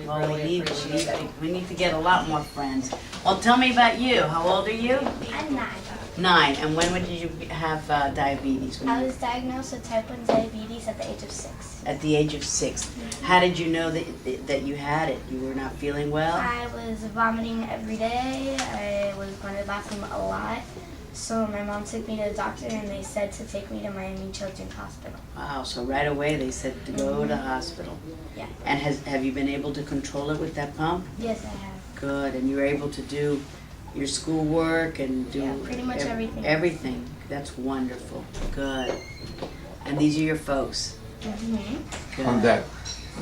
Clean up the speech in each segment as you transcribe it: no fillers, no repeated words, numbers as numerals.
Well, really appreciate it. we need to get a lot more friends. Well, tell me about you. How old are you? I'm 9. 9. And when did you have diabetes? I was diagnosed with type 1 diabetes at the age of 6. At the age of 6. How did you know that you had it? You were not feeling well? I was vomiting every day. I was going to the bathroom a lot. So my mom took me to the doctor and they said to take me to Miami Children's Hospital. Wow, so right away they said to go to the hospital. Yeah. And have you been able to control it with that pump? Yes, I have. Good, and you were able to do your schoolwork and do pretty much everything. Everything. That's wonderful. Good. And these are your folks. Good. I'm Dad.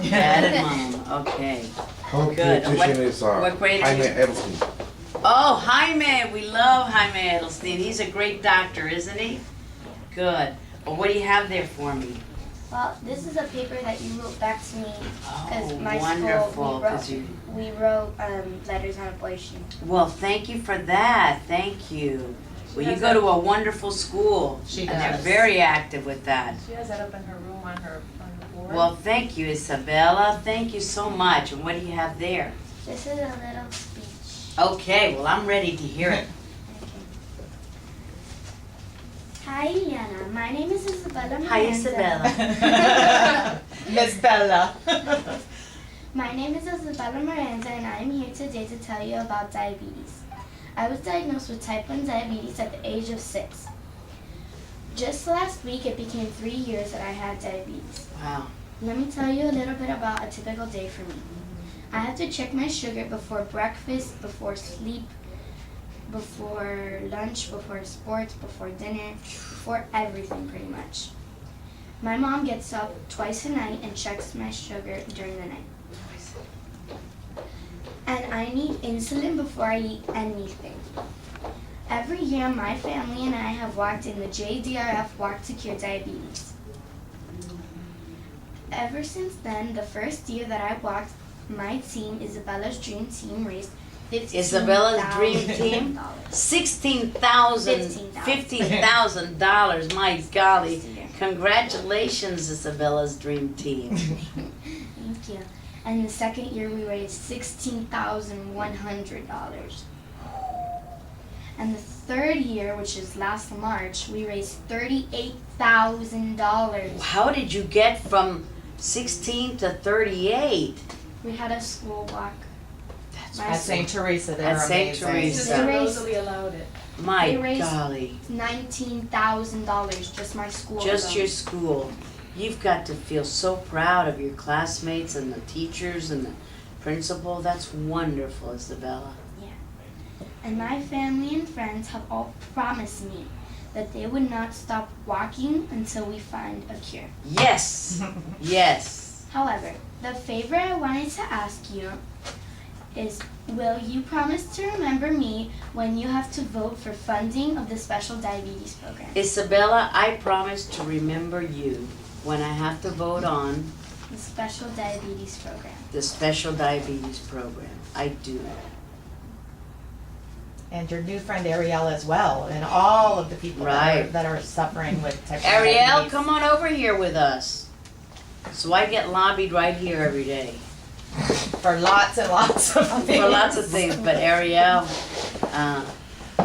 Dad and Mom. Okay. Home Good. And pediatrician is what grade are Jaime you? Edelstein. Oh, Jaime. We love Jaime Edelstein. He's a great doctor, isn't he? Good. Well, what do you have there for me? Well, this is a paper that you wrote back to me because Oh, my wonderful. school, 'Cause you- we wrote letters on abortion. Well, thank you for that. Thank you. Well, you go to a wonderful school. She And they're does. very active with that. She has that up in her room on the board. Well, thank you, Isabella. Thank you so much. And what do you have there? This is a little speech. Okay, well, I'm ready to hear it. Hi, Ileana. My name is Isabella. Hi, Miranda. Isabella. Miss Bella. My name is Isabella Miranda, and I am here today to tell you about diabetes. I was diagnosed with type 1 diabetes at the age of 6. Just last week, it became 3 years that I had diabetes. Wow. Let me tell you a little bit about a typical day for me. I have to check my sugar before breakfast, before sleep, before lunch, before sports, before dinner, before everything pretty much. My mom gets up twice a night and checks my sugar during the night. And I need insulin before I eat anything. Every year, my family and I have walked in the JDRF Walk to Cure Diabetes. Ever since then, the first year that I walked, my team, Isabella's Dream Team, raised $15,000. Isabella's Dream Team? $16,000, $15,000. My golly. Congratulations, Isabella's Dream Team. Thank you. And the second year we raised $16,100. And the third year, which is last March, we raised $38,000. How did you get from 16 to 38? We had a school walk. That's My At St. Teresa, they're At St. amazing. Teresa. Sister raised- Rosalie allowed it. My They raised- golly. $19,000, just my school. Just alone. your school. You've got to feel so proud of your classmates and the teachers and the principal. That's wonderful, Isabella. And my family and friends have all promised me that they would not stop walking until we find a cure. Yes. Yes. However, the favor I wanted to ask you is, will you promise to remember me when you have to vote for funding of the special diabetes program? Isabella, I promise to remember you when I have to vote on The special diabetes program. the special diabetes program. I do. And your new friend Ariel as well, and all of the people Right. that are suffering with type 1 Ariel, diabetes. come on over here with us. So I get lobbied right here every day For lots and lots of things. for lots of things. But Ariel,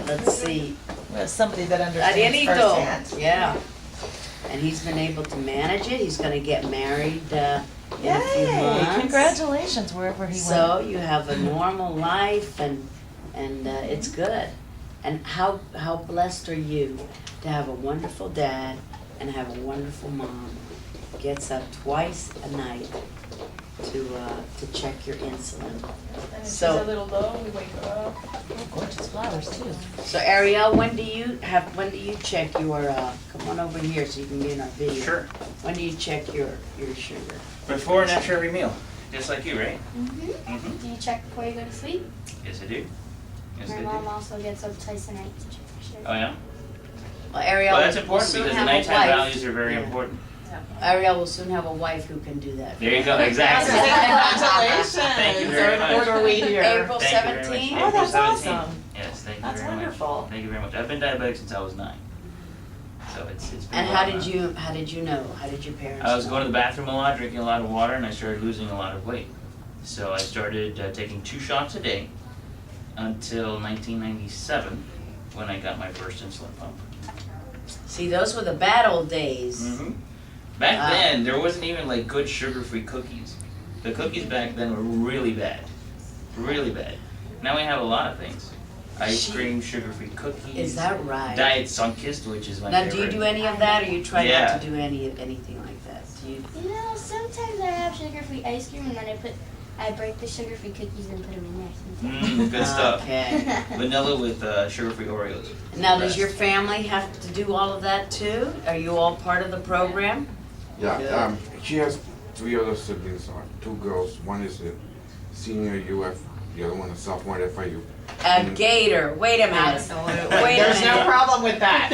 let's see. We have somebody that understands Arielito, firsthand. yeah. And he's been able to manage it. He's going to get married in a few Yay! months. Congratulations, wherever he So went. you have a normal life, and it's good. And how blessed are you to have a wonderful dad and have a wonderful mom. Gets up twice a night to check your insulin. And if So- she's a little low, we wake her up. Oh, gorgeous flowers too. So Ariel, when do you check your? Come on over here so you can be in our video. Sure. When do you check your sugar? Before and after every meal, just like you, right? Mm-hmm. Do you check before you go to sleep? Yes, I do. Yes, My I mom do. also gets up twice a night to check her sugar. Oh yeah. Well, Ariel, Well, that's will important soon because the have a nighttime wife. values are very Yeah. important. Ariel will soon have a wife who can do that. There you go. Exactly. Congratulations. Thank you They're very in much. order we hear. April Thank you very much. 17th? Oh, April that's 17th. awesome. Yes, thank you That's very wonderful. much. Thank you very much. I've been diabetic since I was 9. So it's been And a how while did now. you know? How did your parents? I was know? going to the bathroom a lot, drinking a lot of water, and I started losing a lot of weight. So I started taking 2 shots a day until 1997 when I got my first insulin pump. See, those were the bad old days. Back Ah. then, there wasn't even like good sugar-free cookies. The cookies back then were really bad. Really bad. Now we have a lot of things. Ice cream, sugar-free cookies. Is that right? Diet Sunkist, which is my Now, favorite. do you do any of that, or you try Yeah. not to do anything like that? Do you? You know, sometimes I have sugar-free ice cream and then I break the sugar-free cookies and put them in there sometimes. Good stuff. Okay. Vanilla with sugar-free Oreos. Now, Best. does your family have to do all of that too? Are you all part of the program? Yeah, she has 3 other siblings, 2 girls. One is a senior UF, the other one a sophomore at FIU. A gator. Wait a minute. Absolutely. Wait a There's no minute. problem with that.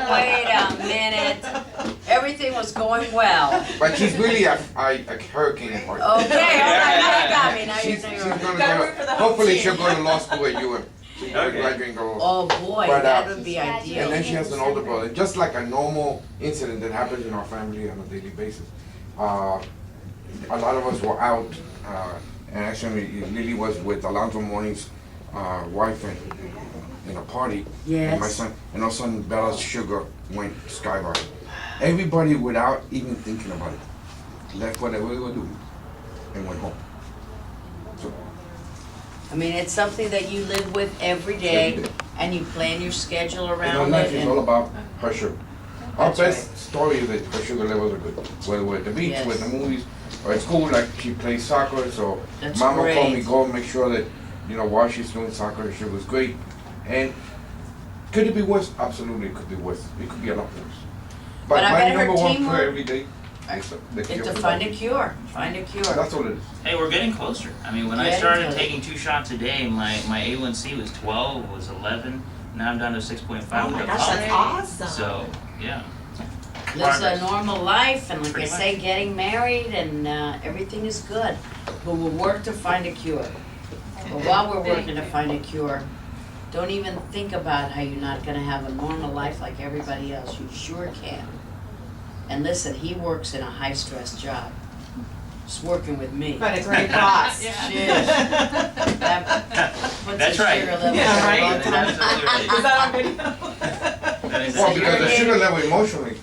Wait a minute. Everything was going well. But she's really a hurricane at heart. Okay, all right, now you got me. Now She's you're gonna saying. Gotta go, root for the home hopefully team. she'll go to law school at UM. She's gonna Okay. graduate and go. Oh boy, But, that would be And And ideal. then she has an older brother, just like a normal incident that happens in our family on a daily basis. A lot of us were out, and actually Lily was with Alonzo Morning's wife in a party. And my Yes. son, and all of a sudden Bella's sugar went skyrocket. Everybody, without even thinking about it, left whatever they were doing and went home. So, I mean, it's something that you live with every day, and you plan your schedule and her around life it. is and- all about her sugar. Our That's best story is that her sugar levels are good. Whether we're at the beach, Yes. we're at the movies, or at school, like she plays soccer, so That's Mama called me, great. go and make sure that, while she's doing soccer, her sugar's great. And could it be worse? Absolutely, it could be worse. It could be a lot worse. But I my bet her number one teamwork- prayer every day is the cure It's to for find a diabetes. cure. Find a cure. That's all it is. Hey, we're getting closer. I mean, when I Getting started closer. taking 2 shots a day, my A1C was 12, was 11. Now I'm down to 6.5. Oh my with a gosh, pump. that's awesome. So, yeah. Lives a Progress. normal life, and like I Pretty say, getting married, and everything is good. But we'll work to find a cure. But while we're working to find a cure, don't even think about how you're not gonna have a normal life like everybody else. You sure can. And listen, he works in a high-stress job. Just working with me. But a great boss. Shit. That puts That's the right. sugar level Yeah, at a right? low That's time. absolutely right. Is that on video? That is- Well, So because the you're sugar getting- level emotionally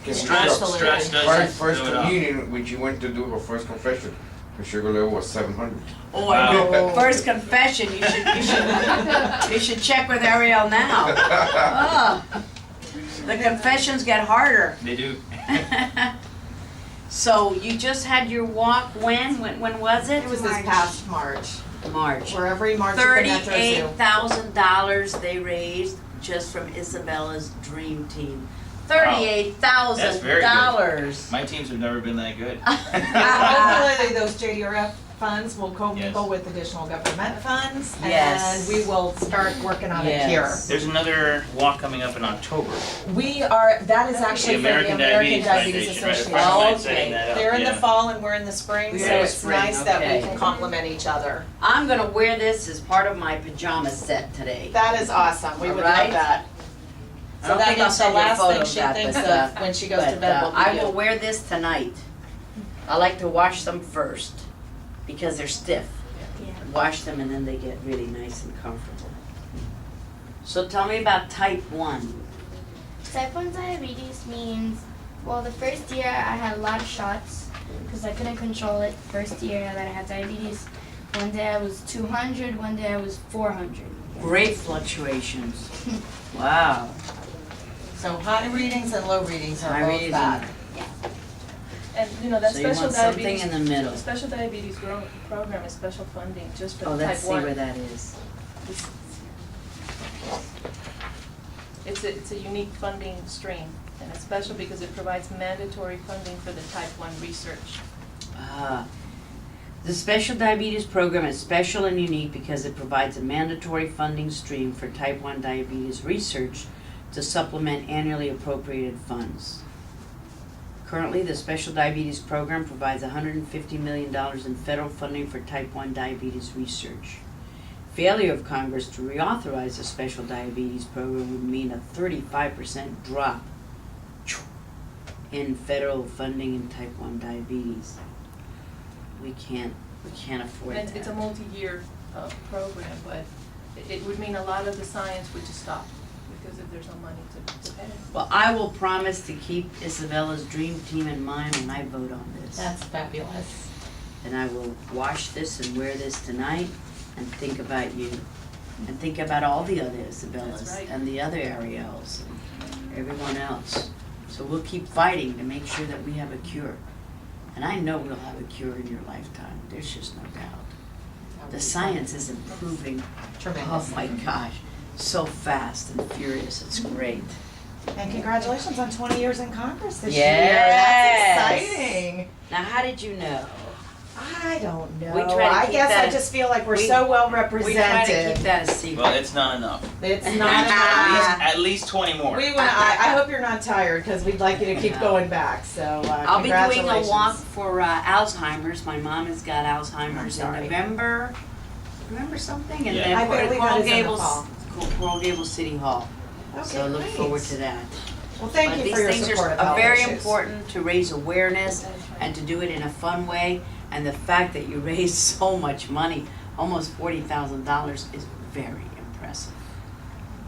can Stress, be up. stress does Her it. first throw it off. communion, when she went to do her first confession, her sugar level was 700. Oh, I know. Wow. First confession, you should check with Ariel now. Oh, the confessions get harder. They do. So you just had your walk when? When was it? It was this March. past March. March. We're every March at the Metro Zoo. $38,000 they raised just from Isabella's dream team. That's very $38,000. My teams have never been that good. Hopefully those JDRF funds will co-mingle Yes. with additional government funds. Yes. And we will start working on a Yes. cure. There's another walk coming up in October. That is actually The for the American American Diabetes Diabetes Foundation, right? A Association. friend of mine Oh, setting okay. that up, They're in the yeah. fall and we're in the spring, We're so in the it's spring, nice that we okay. can complement each other. I'm gonna wear this as part of my pajama set today. That is awesome, we would Alright. love that. I So don't that think I'll means the send you a last photo thing of she that, thinks but, of when she goes to bed will be I you. will wear this tonight. I like to wash them first because they're stiff. Yeah. Wash them and then they get really nice and comfortable. So tell me about type 1. Type 1 diabetes means, well, the first year I had a lot of shots because I couldn't control it. First year that I had diabetes, one day I was 200, one day I was 400. Great fluctuations. Wow. So high readings and low readings are High both readings bad. And that So you special want something diabetes, in the middle. special diabetes program is special funding just for Oh, type let's see 1. where that is. It's a unique funding stream, and it's special because it provides mandatory funding for the type 1 research. The Special Diabetes Program is special and unique because it provides a mandatory funding stream for type 1 diabetes research to supplement annually appropriated funds. Currently, the Special Diabetes Program provides $150 million in federal funding for type 1 diabetes research. Failure of Congress to reauthorize the Special Diabetes Program would mean a 35% drop in federal funding in type 1 diabetes. we can't afford And that. it's a multi-year program, but it would mean a lot of the science would just stop because if there's no money to pay. Well, I will promise to keep Isabella's dream team in mind when I vote on this. That's fabulous. And I will wash this and wear this tonight and think about you. And think about all the other Isabellas That's right. and the other Ariels and everyone else. So we'll keep fighting to make sure that we have a cure. And I know we'll have a cure in your lifetime. There's just no doubt. The science is improving. Oh Tremendous. my gosh, so fast and furious. It's great. And congratulations on 20 years in Congress this year. Yes. That's exciting. Now, how did you know? I don't know. We try to I keep guess that- I just feel like we're we- so well We try to represented. keep that a secret. Well, it's not enough. It's At not least, enough. at least 20 more. I hope you're not tired because we'd like you to keep going back. So I'll be doing congratulations. a walk for Alzheimer's. My mom has got Alzheimer's in sorry. November. Remember something? And Yeah. then I believe that Coral is in the Gables, fall. Coral Gables City Hall. Okay, So look great. forward to that. Well, thank But you these for your things support of are health very issues. important to raise awareness and to do it in a fun way. And the fact that you raised so much money, almost $40,000, is very impressive.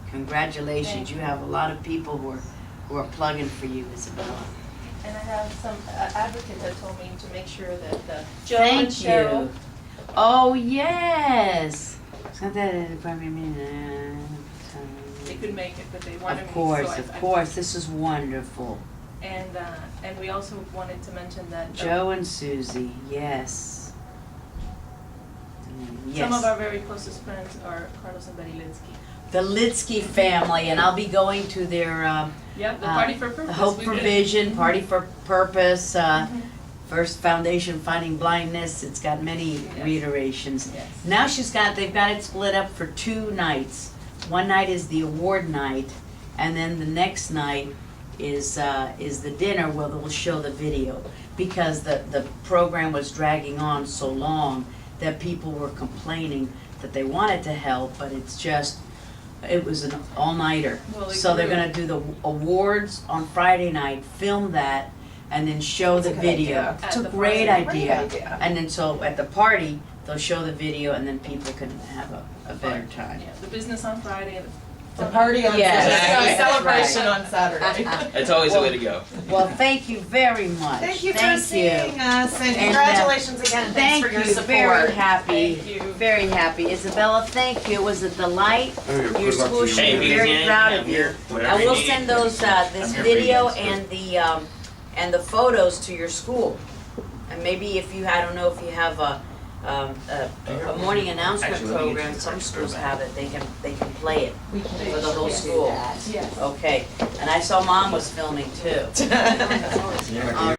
Congratulations, Thank you have a lot of people who are plugging for you, Isabella. And I have some advocates that told me to make sure that Joe Thank and Cheryl. you. Oh, yes. They could make it, but they wanted me. Of so I- course, this is wonderful. And we also wanted to mention that Joe and Susie, yes. some of Yes, our very closest friends are Carlos and Betty Linsky. the Litsky family, and I'll be going to their, Yep, the Party for Purpose. the Hope we for did. Vision, Party for Purpose, First Foundation Fighting Blindness. It's got many Yes. reiterations. Yes. Now they've got it split up for 2 nights. One night is the award night, and then the next night is the dinner where they'll show the video. Because the program was dragging on so long that people were complaining that they wanted to help, but it was an all-nighter. Well, they So they're grew. gonna do the awards on Friday night, film that, and then show the That's a good video. idea. It's At a the great party. Great idea. idea. And then so at the party, they'll show the video and then people can have a better time. Yeah, the business on Friday and The party on Yes, Saturday. that's Celebration right. on Saturday. It's always the way to go. Well, thank you very much. Thank you for seeing us and And, congratulations again. Thanks Thank for your you, support. very happy, Thank you. very happy. Isabella, thank you, it was a delight. Hey, Your good luck school to you. should Hey, be if you very need proud anything, of I'm you. here. Whatever And you we'll need. send those, this I'm here for you video guys. and the photos to your school. And maybe if you, I don't know if you have a morning announcement Actually, let me get program, you some the schools back. have it, they can play it We can for the whole school. yes. Okay, and I saw Mom was filming too. Yeah,